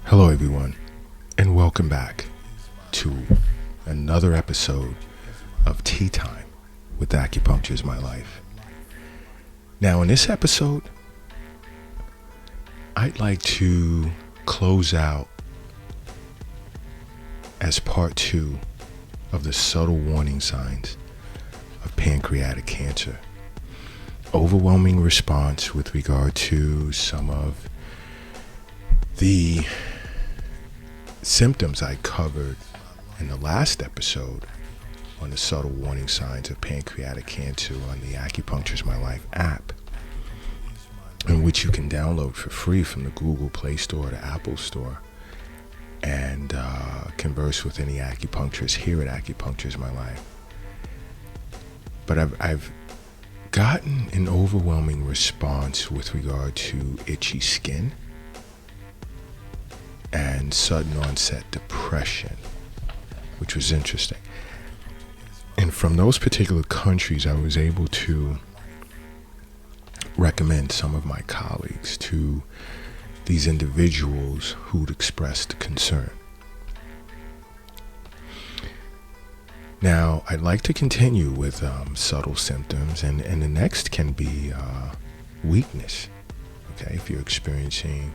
Hello everyone, and welcome back to another episode of Tea Time with Acupuncture is My Life. Now in this episode, I'd like to close out as part 2 of the subtle warning signs of pancreatic cancer. Overwhelming response with regard to some of the symptoms I covered in the last episode on the subtle warning signs of pancreatic cancer on the Acupuncture is My Life app, in which you can download for free from the Google Play Store or the Apple Store and converse with any acupuncturist here at Acupuncture is My Life. But I've gotten an overwhelming response with regard to itchy skin and sudden onset depression, which was interesting. And from those particular countries, I was able to recommend some of my colleagues to these individuals who'd expressed concern. Now, I'd like to continue with subtle symptoms, and the next can be weakness. Okay, if you're experiencing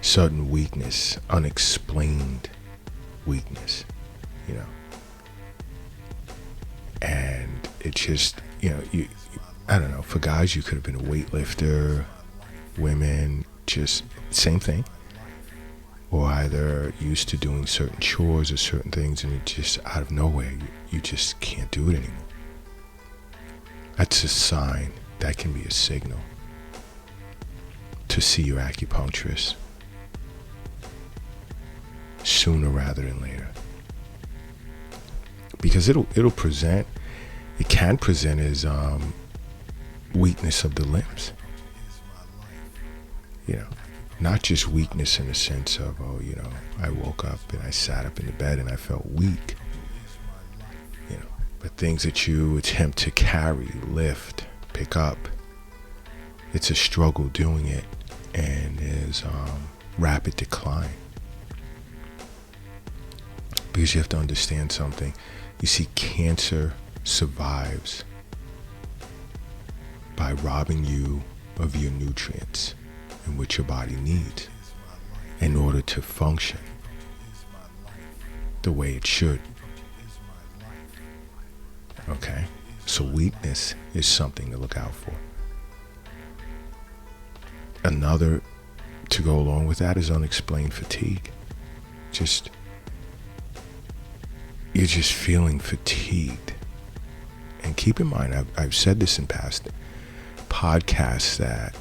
sudden weakness, unexplained weakness, and it's just, I don't know, for guys, you could have been a weightlifter, women, just same thing, or either used to doing certain chores or certain things, and it just out of nowhere, you just can't do it anymore. That's a sign, that can be a signal to see your acupuncturist sooner rather than later, because it can present as weakness of the limbs, not just weakness in the sense of, I woke up and I sat up in the bed and I felt weak, but things that you attempt to carry, lift, pick up, it's a struggle doing it, and is rapid decline. Because you have to understand something. You see, cancer survives by robbing you of your nutrients in which your body needs in order to function the way it should. Okay? So weakness is something to look out for. Another to go along with that is unexplained fatigue. You're just feeling fatigued. And keep in mind, I've said this in past podcasts, that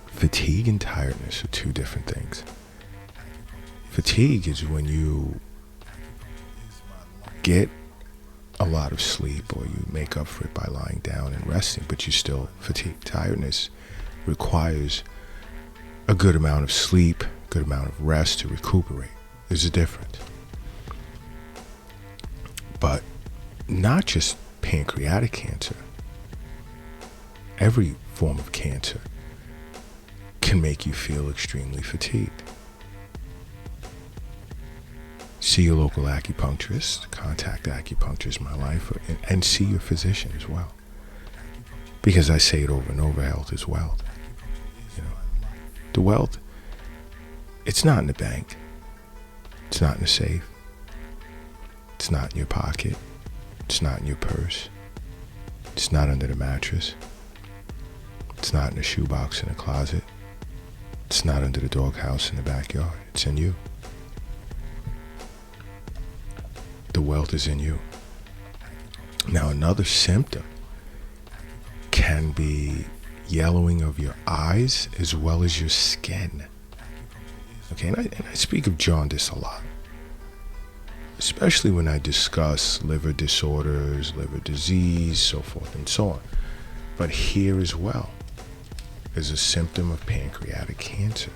fatigue and tiredness are two different things. Fatigue is when you get a lot of sleep, or you make up for it by lying down and resting, but you're still fatigued. Tiredness requires a good amount of sleep, good amount of rest to recuperate. There's a difference. But not just pancreatic cancer. Every form of cancer can make you feel extremely fatigued. See your local acupuncturist, contact Acupuncture is My Life, and see your physician as well. Because I say it over and over, health is wealth. The wealth, it's not in the bank. It's not in the safe. It's not in your pocket. It's not in your purse. It's not under the mattress. It's not in the shoebox in the closet. It's not under the doghouse in the backyard. It's in you. The wealth is in you. Now, another symptom can be yellowing of your eyes as well as your skin. Okay, and I speak of jaundice a lot, especially when I discuss liver disorders, liver disease, so forth and so on. But here as well is a symptom of pancreatic cancer.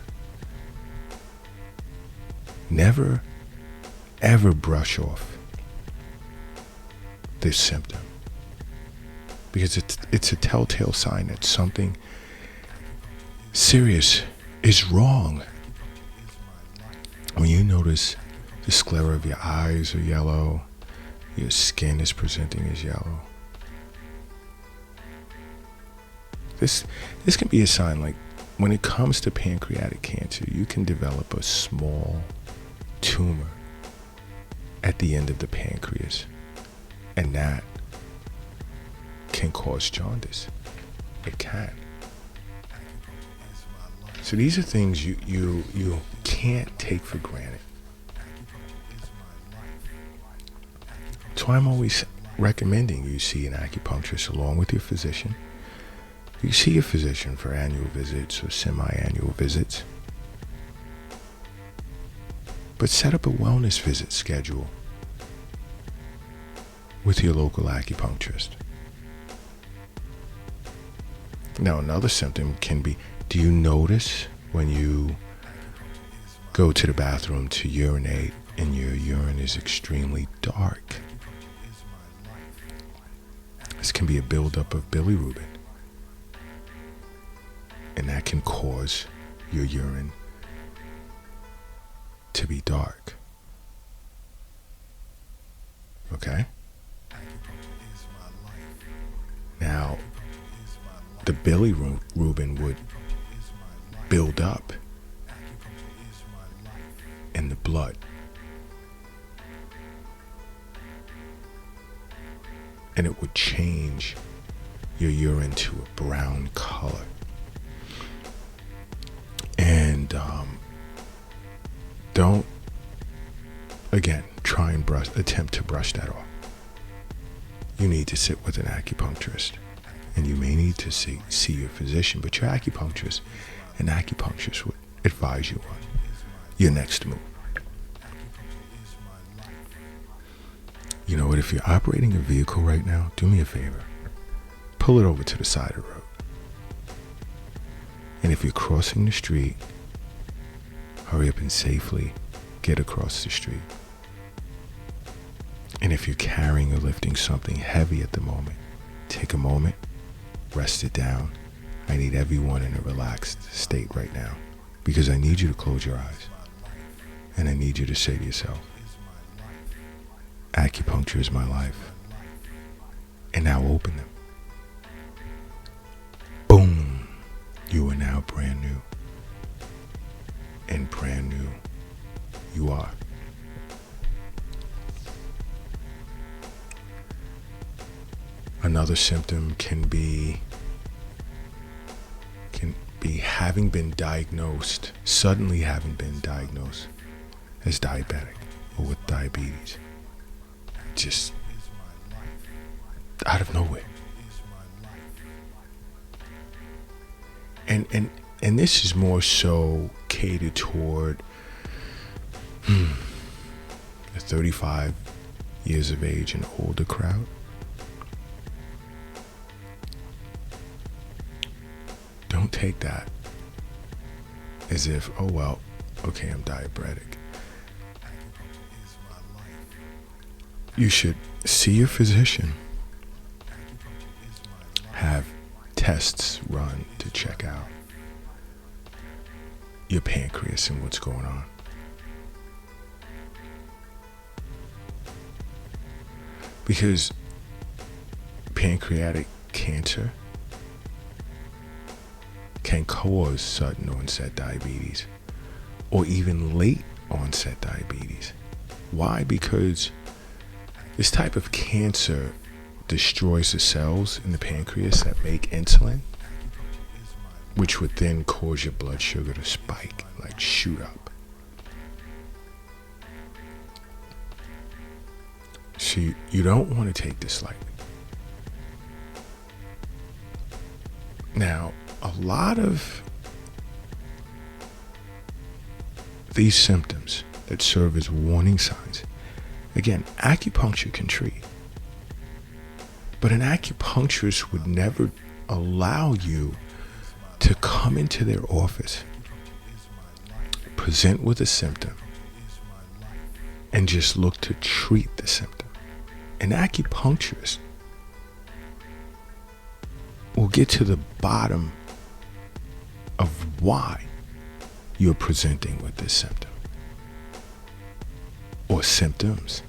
Never, ever brush off this symptom, because it's a telltale sign that something serious is wrong When you notice the sclera of your eyes are yellow, your skin is presenting as yellow, this can be a sign. Like, when it comes to pancreatic cancer, you can develop a small tumor at the end of the pancreas, and that can cause jaundice. It can. So these are things you can't take for granted. That's why I'm always recommending you see an acupuncturist along with your physician. You see your physician for annual visits or semi-annual visits. But set up a wellness visit schedule with your local acupuncturist. Now, another symptom can be, do you notice when you go to the bathroom to urinate and your urine is extremely dark? This can be a buildup of bilirubin, and that can cause your urine to be dark. Okay? Now, the bilirubin would build up in the blood. And it would change your urine to a brown color. And don't, again, try and attempt to brush that off. You need to sit with an acupuncturist, and you may need to see your physician, but your acupuncturist, an acupuncturist would advise you on your next move. You know what, if you're operating a vehicle right now, do me a favor. Pull it over to the side of the road. And if you're crossing the street, hurry up and safely get across the street. And if you're carrying or lifting something heavy at the moment, take a moment, rest it down. I need everyone in a relaxed state right now, because I need you to close your eyes. And I need you to say to yourself, acupuncture is my life. And now open them. Boom. You are now brand new. And brand new you are. Another symptom can be having been diagnosed, suddenly having been diagnosed as diabetic or with diabetes. Just out of nowhere. And this is more so catered toward the 35 years of age and older crowd. Don't take that as if, oh well, okay, I'm diabetic. You should see your physician, have tests run to check out your pancreas and what's going on. Because pancreatic cancer can cause sudden onset diabetes or even late onset diabetes. Why? Because this type of cancer destroys the cells in the pancreas that make insulin, which would then cause your blood sugar to spike, like shoot up. So you don't want to take this lightly. Now, a lot of these symptoms that serve as warning signs, again, acupuncture can treat. But an acupuncturist would never allow you to come into their office, present with a symptom, and just look to treat the symptom. An acupuncturist will get to the bottom of why you're presenting with this symptom. or symptoms.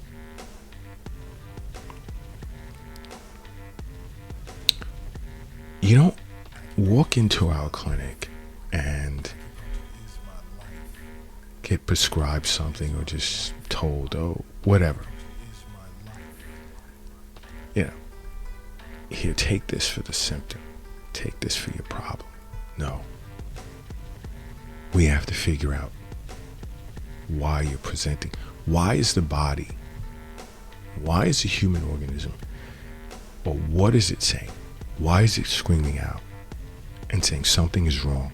You don't walk into our clinic and get prescribed something or just told, oh, whatever. You know, here, take this for the symptom. Take this for your problem. No. We have to figure out why you're presenting. Why is the body, why is the human organism, or what is it saying? Why is it screaming out and saying something is wrong?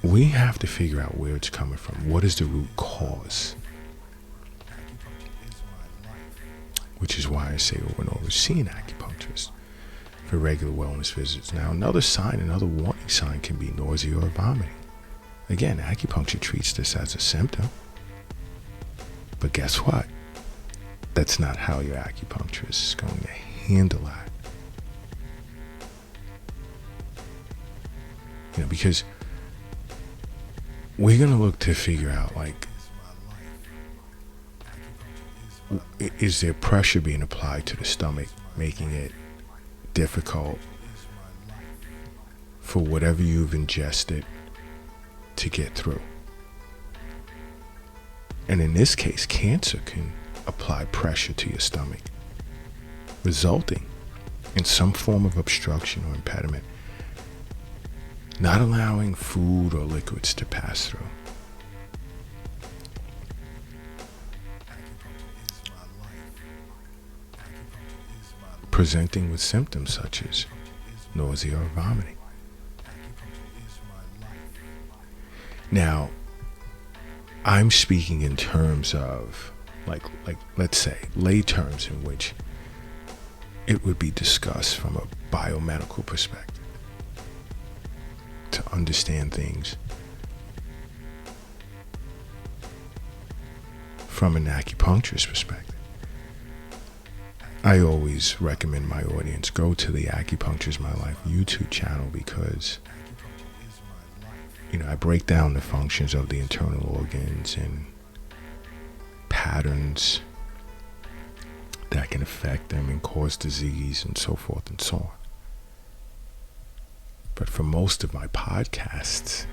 We have to figure out where it's coming from. What is the root cause? Which is why I say over and over, see an acupuncturist for regular wellness visits. Now, another sign, another warning sign can be nausea or vomiting. Again, acupuncture treats this as a symptom. But guess what? That's not how your acupuncturist is going to handle that. You know, because we're going to look to figure out, like, is there pressure being applied to the stomach, making it difficult for whatever you've ingested to get through? And in this case, cancer can apply pressure to your stomach, resulting in some form of obstruction or impediment, not allowing food or liquids to pass through. Presenting with symptoms such as nausea or vomiting. Now, I'm speaking in terms of, like let's say, lay terms in which it would be discussed from a biomedical perspective to understand things from an acupuncturist perspective. I always recommend my audience go to the Acupuncture is My Life YouTube channel because, you know, I break down the functions of the internal organs and patterns that can affect them and cause disease and so forth and so on. But for most of my podcasts,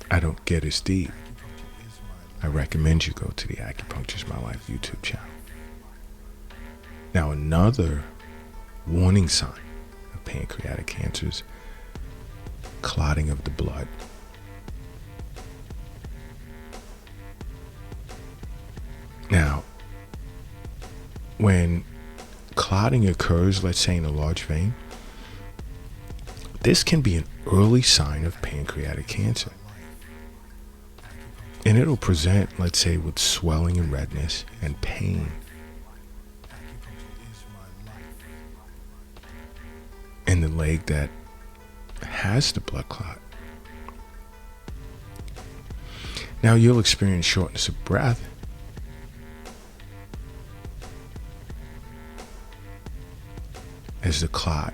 I don't get as deep. I recommend you go to the Acupuncture is My Life YouTube channel. Now, another warning sign of pancreatic cancer is clotting of the blood. Now, when clotting occurs, let's say in a large vein, this can be an early sign of pancreatic cancer. And it'll present, let's say, with swelling and redness and pain. In the leg that has the blood clot. Now you'll experience shortness of breath. As the clot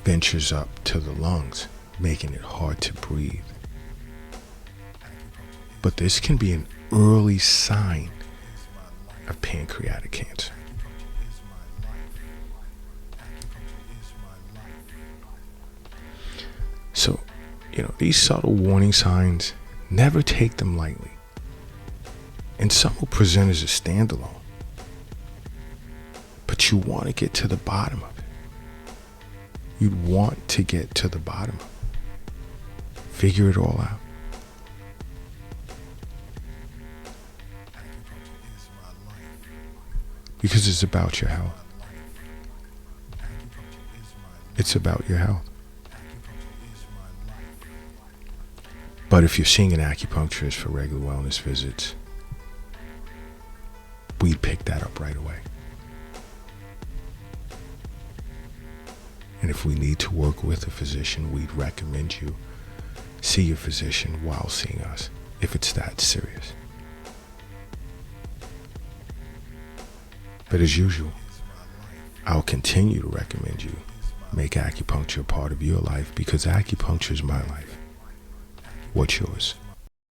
ventures up to the lungs, making it hard to breathe. But this can be an early sign of pancreatic cancer. So, you know, these subtle warning signs, never take them lightly. And some will present as a standalone. But you want to get to the bottom of it. You'd want to get to the bottom of it. Figure it all out. Because it's about your health. It's about your health. But if you're seeing an acupuncturist for regular wellness visits, we'd pick that up right away. And if we need to work with a physician, we'd recommend you see your physician while seeing us, if it's that serious. But as usual, I'll continue to recommend you make acupuncture a part of your life because acupuncture is my life. What's yours?